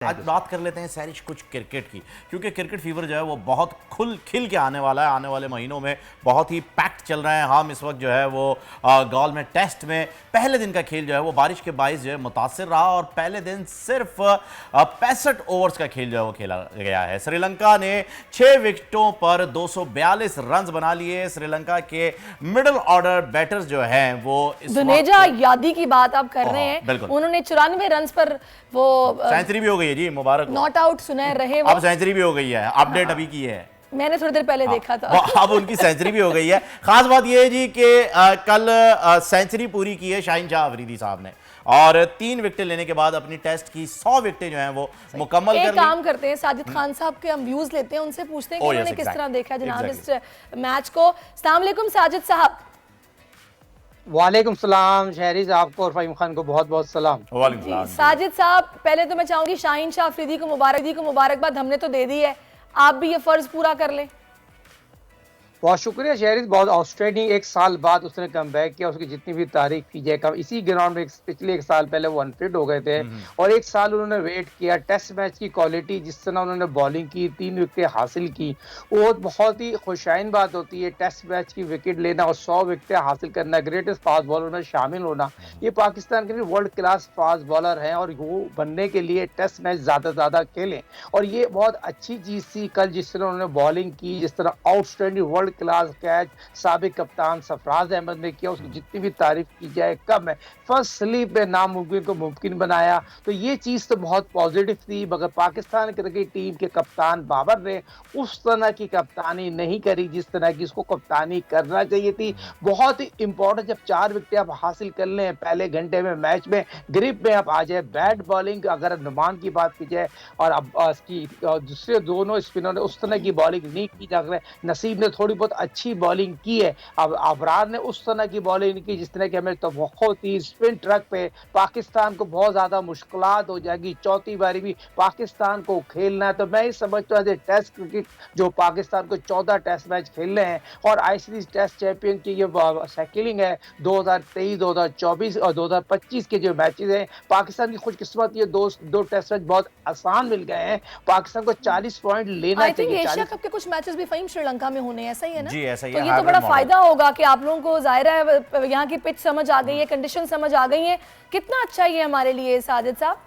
आज बात कर लेते हैं सैरिश कुछ क्रिकेट की, क्योंकि क्रिकेट फीवर जो है वो बहुत खिल के आने वाला है। आने वाले महीनों में बहुत ही पैक्ड चल रहे हैं। हम इस वक्त जो है वो गॉल में टेस्ट में पहले दिन का खेल जो है वो बारिश के बाइस जो है मुतासिर रहा और पहले दिन सिर्फ 65 ओवर्स का खेल जो है वो खेला गया है। श्रीलंका ने 6 विकेटों पर 242 रन बना लिए। श्रीलंका के मिडिल ऑर्डर बैटर्स जो हैं वो दुनेजा यादी की बात आप कर रहे हैं, उन्होंने 94 रन पर वो सेंचुरी भी हो गई है जी, मुबारक। नॉट आउट सुनहर रहे वो। अब सेंचुरी भी हो गई है, अपडेट अभी की है, मैंने थोड़ी देर पहले देखा था। अब उनकी सेंचुरी भी हो गई है। खास बात यह है जी कि कल सेंचुरी पूरी की है शाहीन शाह अफरीदी साहब ने और 3 विकेटें लेने के बाद अपनी टेस्ट की 100 विकेटें जो हैं वो मुकम्मल कर ली। एक काम करते हैं, साजिद खान साहब के हम व्यूज लेते हैं, उनसे पूछते हैं कि उन्होंने किस तरह देखा जनाब इस मैच को। अस्सलाम वालेकुम साजिद साहब। वालेकुम सलाम शहरीज, आपको और फ़हीम खान को बहुत बहुत सलाम। साजिद साहब, पहले तो मैं चाहूंगी शाहीन शाह अफरीदी को मुबारकबाद हमने तो दे दी है, आप भी ये फर्ज पूरा कर लें। बहुत शुक्रिया शहरीज, बहुत आउटस्टैंडिंग। 1 साल बाद उसने कम बैक किया, उसकी जितनी भी तारीफ की जाए कम। इसी ग्राउंड में पिछले 1 साल पहले वो अनफिट हो गए थे और 1 साल उन्होंने वेट किया। टेस्ट मैच की क्वालिटी, जिस तरह उन्होंने बॉलिंग की, 3 विकेटें हासिल की, वो बहुत ही खुशाइन बात होती है। टेस्ट मैच की विकेट लेना और 100 विकेटें हासिल करना, ग्रेटेस्ट फास्ट बॉलर में शामिल होना, ये पाकिस्तान के लिए वर्ल्ड क्लास फास्ट बॉलर हैं और वो बनने के लिए टेस्ट मैच ज़्यादा से ज़्यादा खेलें। और ये बहुत अच्छी चीज़ थी कल जिस तरह उन्होंने बॉलिंग की, जिस तरह आउटस्टैंडिंग वर्ल्ड क्लास कैच साबिक कप्तान सरफराज अहमद ने किया, उसकी जितनी भी तारीफ की जाए कम है। फर्स्ट स्लीप में नामुमकिन को मुमकिन बनाया, तो ये चीज़ तो बहुत पॉजिटिव थी। मगर पाकिस्तान क्रिकेट टीम के कप्तान बाबर ने उस तरह की कप्तानी नहीं करी जिस तरह की उसको कप्तानी करना चाहिए थी। बहुत ही इंपॉर्टेंट, जब 4 विकेटें आप हासिल कर लें पहले घंटे में, मैच में ग्रिप में आप आ जाए। बैट बॉलिंग अगर नुमान की बात की जाए और अब इसकी दूसरे दोनों स्पिनर ने उस तरह की बॉलिंग नहीं की जा रही। नसीब ने थोड़ी बहुत अच्छी बॉलिंग की है, अब अबरार ने उस तरह की बॉलिंग की जिस तरह की हमें तवक्को थी। स्पिन ट्रक पे पाकिस्तान को बहुत ज्यादा मुश्किलात हो जाएगी। चौथी बारी भी पाकिस्तान को खेलना है, तो मैं ही समझता हूँ टेस्ट क्रिकेट जो पाकिस्तान को 14 टेस्ट मैच खेलने हैं और आईसीसी टेस्ट चैंपियन की ये साइकिलिंग है 2023, 2024 और 2025 के जो मैचेस हैं, पाकिस्तान की खुशकिस्मत ये दो टेस्ट मैच बहुत आसान मिल गए हैं। पाकिस्तान को 40 पॉइंट लेना चाहिए। एशिया कप के कुछ मैचेस भी फ़हीम श्रीलंका में होने हैं, ऐसा ही है ना? जी ऐसा ही तो ये तो बड़ा फायदा होगा कि आप लोगों को जाहिर है यहाँ की पिच समझ आ गई है, कंडीशन समझ आ गई है। कितना अच्छा ये हमारे लिए साजिद साहब?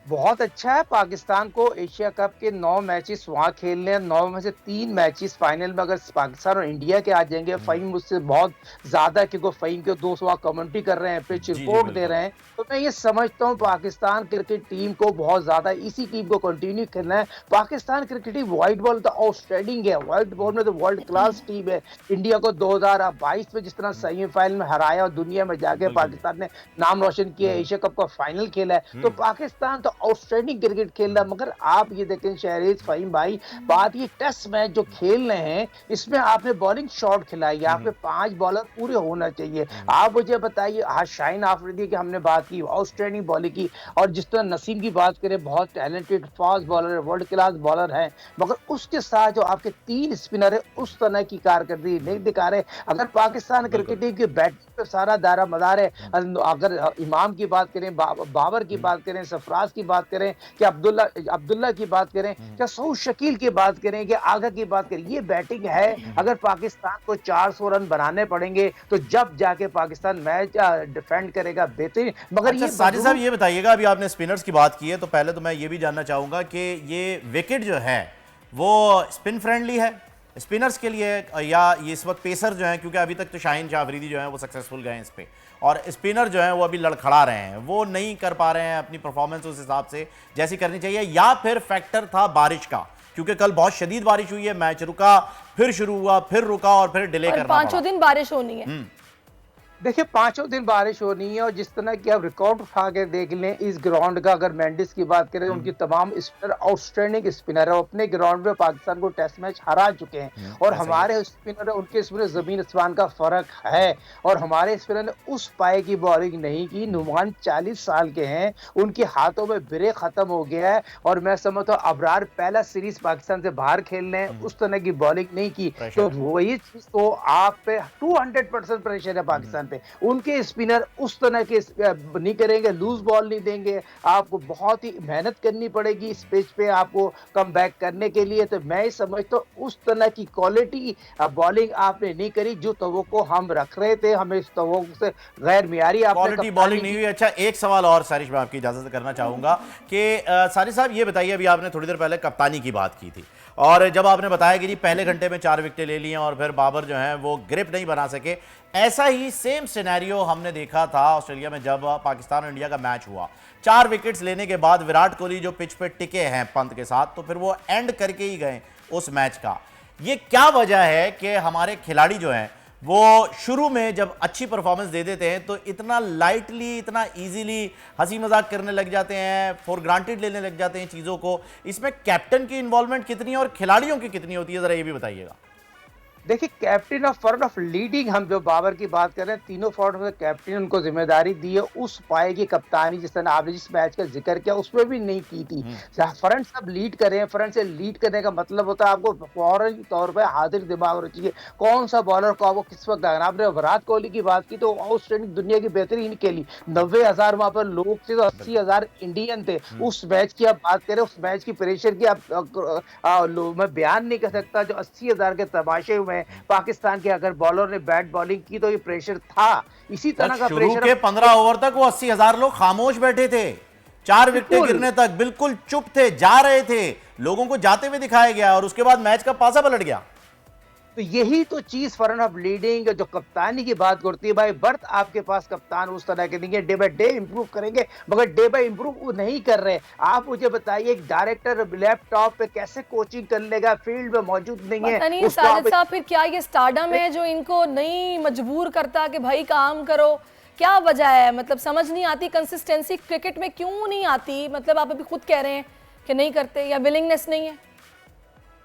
बहुत अच्छा है। पाकिस्तान को एशिया कप के 9 मैचेस वहाँ खेलने हैं, 9 में से 3 मैचेस फाइनल में अगर पाकिस्तान और इंडिया के आ जाएंगे। फ़हीम मुझसे बहुत ज़्यादा, क्योंकि फ़हीम के 200 कमेंट्री कर रहे हैं, पिच रिपोर्ट दे रहे हैं, तो मैं ये समझता हूँ पाकिस्तान क्रिकेट टीम को बहुत ज़्यादा इसी टीम को कंटिन्यू करना है। Pakistan cricket team white ball तो आउटस्टैंडिंग है, वाइट बॉल में तो वर्ल्ड क्लास टीम है। इंडिया को 2022 में जिस तरह सेमीफाइनल में हराया और दुनिया में जाके पाकिस्तान ने नाम रोशन किया, एशिया कप का फाइनल खेला है, तो पाकिस्तान तो आउटस्टैंडिंग क्रिकेट खेल रहा। मगर आप ये देखें शहरीज, फ़हीम भाई, बात ये टेस्ट मैच जो खेल रहे हैं इसमें आपने बॉलिंग शॉट खिलाई है, आपके 5 बॉलर पूरे होना चाहिए। आप मुझे बताइए, आज शाहीन आफरीदी की हमने बात की, आउटस्टैंडिंग बॉलिंग की, और जिस तरह नसीम की बात करें, बहुत टैलेंटेड फास्ट बॉलर है, वर्ल्ड क्लास बॉलर है, मगर उसके साथ जो आपके 3 स्पिनर है उस तरह की कारकर्दगी नहीं दिखा रहे। अगर पाकिस्तान क्रिकेट टीम की बैटिंग पे सारा दायरा मदार है, अगर इमाम की बात करें, बाबर की बात करें, सरफराज की बात करें, कि अब्दुल्ला की बात करें, क्या सऊद शकील की बात करें, कि आगा की बात करें, ये बैटिंग है। अगर पाकिस्तान को 400 रन बनाने पड़ेंगे तो जब जाके पाकिस्तान मैच डिफेंड करेगा बेहतरीन। मगर अच्छा, साजिद साहब ये बताइएगा, अभी आपने स्पिनर्स की बात की है, तो पहले तो मैं ये भी जानना चाहूंगा कि ये विकेट जो है वो स्पिन फ्रेंडली है स्पिनर्स के लिए, या ये इस वक्त पेसर जो हैं, क्योंकि अभी तक तो शाहीन शाह अफरीदी जो हैं वो सक्सेसफुल गए हैं इस पे, और स्पिनर जो हैं वो अभी लड़खड़ा रहे हैं, वो नहीं कर पा रहे हैं अपनी परफॉर्मेंस उस हिसाब से जैसी करनी चाहिए, या फिर फैक्टर था बारिश का, क्योंकि कल बहुत शदीद बारिश हुई है, मैच रुका, फिर शुरू हुआ, फिर रुका और फिर डिले करना पड़ा। 5 दिन बारिश होनी है। देखिए 5 दिन बारिश होनी है, और जिस तरह की आप रिकॉर्ड उठा के देख लें इस ग्राउंड का, अगर मेंडिस की बात करें, उनकी तमाम स्पिनर आउटस्टैंडिंग स्पिनर है, अपने ग्राउंड में पाकिस्तान को टेस्ट मैच हरा चुके हैं, और हमारे स्पिनर उनके स्पिनर जमीन आसमान का फर्क है, और हमारे स्पिनर ने उस पाए की बॉलिंग नहीं की। नुमान 40 साल के हैं, उनके हाथों में ब्रेक खत्म हो गया है, और मैं समझता हूँ अबरार पहला सीरीज पाकिस्तान से बाहर खेल रहे हैं, उस तरह की बॉलिंग नहीं की, तो वही चीज तो आप पे 200% प्रेशर है पाकिस्तान पे। पे। उनके स्पिनर उस तरह के नहीं करेंगे, लूज बॉल नहीं देंगे, आपको बहुत ही मेहनत करनी पड़ेगी इस पिच पे आपको कम बैक करने के लिए। तो मैं समझता हूँ उस तरह की क्वालिटी बॉलिंग आपने नहीं करी जो तवक्को हम रख रहे थे, हमें इस तवक्को से गैर मियारी क्वालिटी बॉलिंग नहीं हुई। अच्छा, एक सवाल और सारिश मैं आपकी इजाजत से करना चाहूंगा कि सारिश साहब ये बताइए, अभी आपने थोड़ी देर पहले कप्तानी की बात की थी और जब आपने बताया कि जी पहले घंटे में 4 विकेटें ले ली और फिर बाबर जो है वो ग्रिप नहीं बना सके, ऐसा ही सेम सिनेरियो हमने देखा था ऑस्ट्रेलिया में जब पाकिस्तान और इंडिया का मैच हुआ। 4 विकेट्स लेने के बाद विराट कोहली जो पिच पे टिके हैं पंत के साथ, तो फिर वो एंड करके ही गए उस मैच का। ये क्या वजह है कि हमारे खिलाड़ी जो हैं वो शुरू में जब अच्छी परफॉर्मेंस दे देते हैं तो इतना लाइटली, इतना इजीली हंसी मजाक करने लग जाते हैं, फॉर ग्रांटेड लेने लग जाते हैं चीज़ों को? इसमें कैप्टन की इन्वॉल्वमेंट कितनी है और खिलाड़ियों की कितनी होती है, ज़रा ये भी बताइएगा। देखिए, captain of form of leading हम जो बाबर की बात कर रहे हैं, तीनों फॉर्म में कैप्टन उनको जिम्मेदारी दी है। उस पाए की कप्तानी जिस तरह आपने जिस मैच का जिक्र किया उसमें भी नहीं की थी। फ्रंट सब लीड कर रहे हैं, फ्रंट से लीड करने का मतलब होता है आपको फौरन तौर पर हाजिर दिमाग होना चाहिए, कौन सा बॉलर को आपको किस वक्त लगाना। आपने विराट कोहली की बात की तो आउटस्टैंडिंग दुनिया की बेहतरीन खेली, 90,000 वहां पर लोग थे तो 80,000 इंडियन थे। उस मैच की आप बात करें, उस मैच की प्रेशर की मैं बयान नहीं कर सकता। जो 80,000 के तमाशे हुए पाकिस्तान के, अगर बॉलर ने बैट बॉलिंग की तो ये प्रेशर था। इसी तरह का शुरू प्रेशर के 15 ओवर तक वो 80,000 लोग खामोश बैठे थे, 4 विकेटें गिरने तक बिल्कुल चुप थे, जा रहे थे, लोगों को जाते हुए दिखाया गया और उसके बाद मैच का पासा पलट गया। तो यही तो चीज फॉरन ऑफ लीडिंग जो कप्तानी की बात करती है भाई, बर्थ आपके पास कप्तान उस तरह के नहीं है, डे बाय डे इंप्रूव करेंगे, मगर डे बाय इंप्रूव वो नहीं कर रहे। आप मुझे बताइए, एक डायरेक्टर लैपटॉप पे कैसे कोचिंग कर लेगा, फील्ड में मौजूद नहीं है। नहीं साजिद साहब, फिर क्या ये स्टारडम है जो इनको नहीं मजबूर करता कि भाई काम करो? क्या वजह है? मतलब समझ नहीं आती, कंसिस्टेंसी क्रिकेट में क्यों नहीं आती? मतलब आप अभी खुद कह रहे हैं कि नहीं करते या विलिंगनेस नहीं है।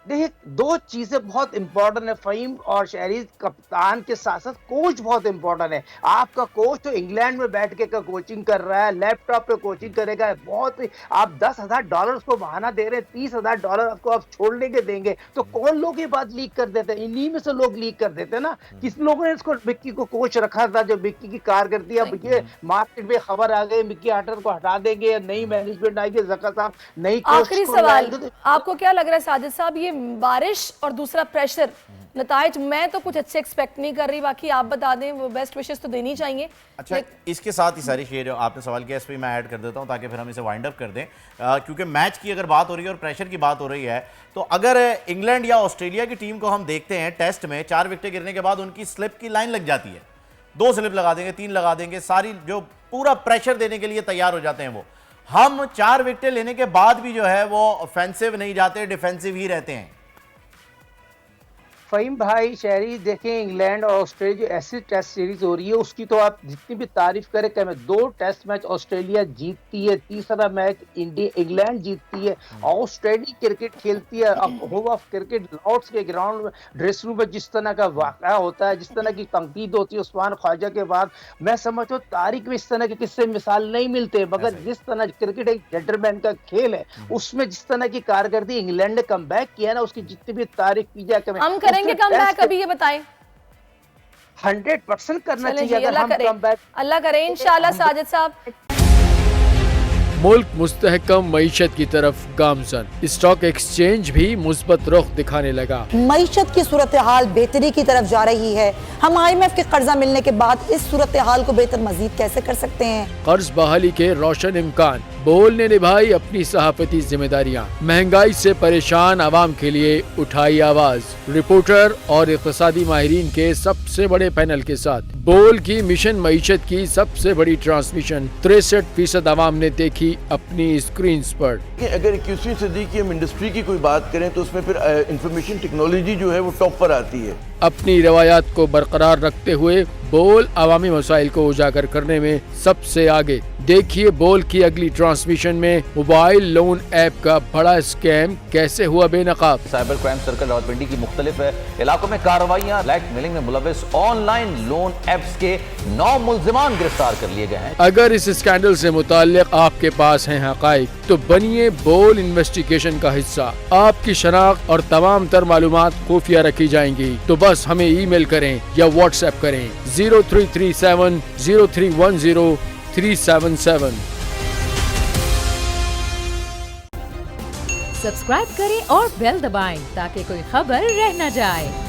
देखिए, दो चीजें बहुत इंपॉर्टेंट है फहीम और शहरीज, कप्तान के साथ साथ कोच बहुत इंपॉर्टेंट है। आपका कोच तो इंग्लैंड में बैठ के का कोचिंग कर रहा है, लैपटॉप पे कोचिंग करेगा, बहुत आप $10,000 को बहाना दे रहे हैं, $30,000 आपको आप छोड़ने के देंगे तो कौन लोग ये बात लीक कर देते हैं? इन्हीं में से लोग लीक कर देते हैं ना। किस लोगों ने इसको मिक्की को कोच रखा था जो मिक्की की कारकर्दगी, अब ये मार्केट में खबर आ गई मिक्की आर्टर को हटा देंगे, नई मैनेजमेंट आएगी, ज़का साहब नई। आखिरी सवाल, आपको क्या लग रहा है साजिद साहब, ये बारिश और दूसरा प्रेशर, नताइज मैं तो कुछ अच्छे एक्सपेक्ट नहीं कर रही, बाकी आप बता दें, वो बेस्ट विशेस तो देनी चाहिए। अच्छा, इसके साथ ही सारी ये जो आपने सवाल किया इस पर मैं ऐड कर देता हूं ताकि फिर हम इसे वाइंड अप कर दें, क्योंकि मैच की अगर बात हो रही है और प्रेशर की बात हो रही है तो अगर इंग्लैंड या ऑस्ट्रेलिया की टीम को हम देखते हैं टेस्ट में, 4 विकेटें गिरने के बाद उनकी स्लिप की लाइन लग जाती है, 2 स्लिप लगा देंगे, 3 लगा देंगे, सारी जो पूरा प्रेशर देने के लिए तैयार हो जाते हैं वो। हम 4 विकेटें लेने के बाद भी जो है वो ऑफेंसिव नहीं जाते, डिफेंसिव ही रहते हैं। फहीम भाई, शहरी देखें, इंग्लैंड और ऑस्ट्रेलिया जो ऐसी टेस्ट सीरीज हो रही है उसकी तो आप जितनी भी तारीफ करें कम है। 2 टेस्ट मैच ऑस्ट्रेलिया जीतती है, तीसरा मैच इंग्लैंड जीतती है। ऑस्ट्रेलिया क्रिकेट खेलती है। अब होम ऑफ क्रिकेट लॉर्ड्स के ग्राउंड में, ड्रेसिंग रूम में जिस तरह का वाक़या होता है, जिस तरह की तंकीद होती है उस्मान ख्वाजा के बाद, मैं समझता हूँ तारीख में इस तरह के किस्से मिसाल नहीं मिलते। मगर जिस तरह क्रिकेट एक जेंटलमैन का खेल है, उसमें जिस तरह की कारकर्दगी इंग्लैंड ने कमबैक किया ना, उसकी जितनी भी तारीफ की जाए कम है। कम बैक अभी ये बताएं। 100% करना चाहिए अगर हम कम बैक। अल्लाह करे इंशाल्लाह। साजिद साहब, मुल्क मुस्तहकम मईशत की तरफ गामजन, स्टॉक एक्सचेंज भी मुस्बत रुख दिखाने लगा। मईशत की सूरत हाल बेहतरी की तरफ जा रही है। हम IMF के कर्जा मिलने के बाद इस सूरत हाल को बेहतर मजीद कैसे कर सकते हैं? कर्ज बहाली के रोशन इम्कान, बोल ने निभाई अपनी सहाफती जिम्मेदारियाँ, महंगाई से परेशान आवाम के लिए उठाई आवाज। रिपोर्टर और इक़्तिसादी माहिरीन के सबसे बड़े पैनल के साथ बोल की मिशन मईशत की सबसे बड़ी ट्रांसमिशन 63% आवाम ने देखी अपनी स्क्रीन पर। अगर 21वीं सदी की हम इंडस्ट्री की कोई बात करें तो उसमें फिर इंफॉर्मेशन टेक्नोलॉजी जो है वो टॉप पर आती है। अपनी रवायात को बरकरार रखते हुए बोल अवामी मसाइल को उजागर करने में सबसे आगे। देखिए बोल की अगली ट्रांसमिशन में मोबाइल लोन ऐप का बड़ा स्कैम कैसे हुआ बेनकाब। साइबर क्राइम सर्कल रावलपिंडी की मुख्तलिफ इलाकों में कार्रवाइयाँ, ब्लैकमेलिंग में मुलविस ऑनलाइन लोन ऐप्स के 9 मुल्जिमान गिरफ्तार कर लिए गए हैं। अगर इस स्कैंडल से मुताल्लिक आपके पास हैं हकाइक तो बनिए बोल इन्वेस्टिगेशन का हिस्सा। आपकी शनाख्त और तमाम तर मालूमात खुफिया रखी जाएंगी। तो बस हमें ईमेल करें या व्हाट्सएप करें 0337 0310 377। सब्सक्राइब करें और बेल दबाएं ताकि कोई खबर रह न जाए।